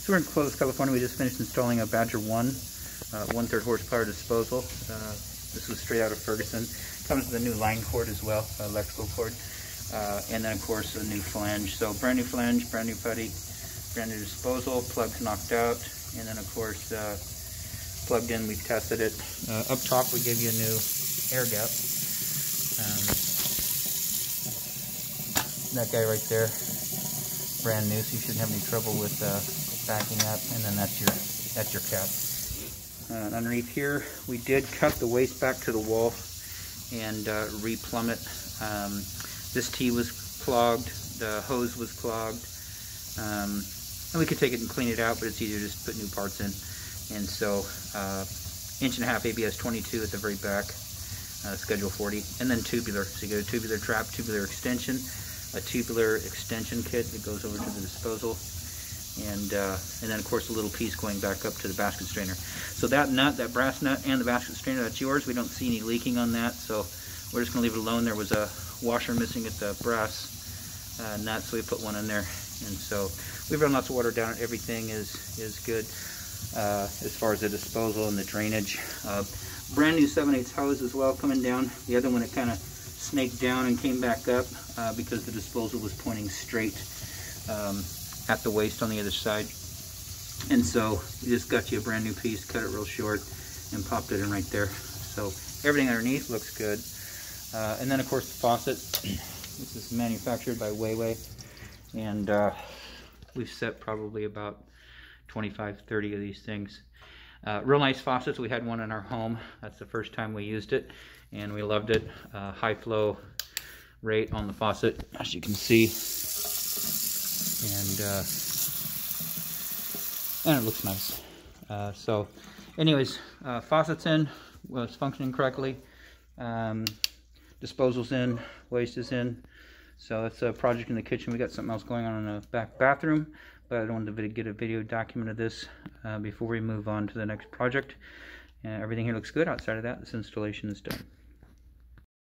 So we're in Clovis, California. We just finished installing a Badger 1, 1/3 horsepower disposal. This was straight out of Ferguson. Comes with a new line cord as well, electrical cord. And then of course a new flange. So brand new flange, brand new putty, brand new disposal, plugs knocked out, and then of course plugged in. We've tested it. Up top we gave you a new air gap. That guy right there, brand new, so you shouldn't have any trouble with backing up. And then that's your cap. Underneath here we did cut the waste back to the wall and replumb it. This tee was clogged, the hose was clogged, and we could take it and clean it out, but it's easier to just put new parts in. And so 1.5" ABS 22 at the very back, schedule 40, and then tubular. So you get a tubular trap, tubular extension, a tubular extension kit that goes over to the disposal, and then of course a little piece going back up to the basket strainer. So that nut, that brass nut, and the basket strainer, that's yours. We don't see any leaking on that, so we're just gonna leave it alone. There was a washer missing at the brass nut, so we put one in there. And so we've run lots of water down it. Everything is good as far as the disposal and the drainage. Brand new 7/8 hose as well coming down. The other one, it kind of snaked down and came back up because the disposal was pointing straight at the waste on the other side. And so we just got you a brand new piece, cut it real short, and popped it in right there. So everything underneath looks good. And then of course the faucet. This is manufactured by Weiwei, and we've set probably about 25, 30 of these things. Real nice faucets. We had one in our home. That's the first time we used it, and we loved it. High flow rate on the faucet, as you can see, and it looks nice. So anyways, faucet's in, well, it's functioning correctly. Disposal's in, waste is in. So that's a project in the kitchen. We got something else going on in the back bathroom, but I don't want to get a video document of this before we move on to the next project. Everything here looks good. Outside of that, this installation is done.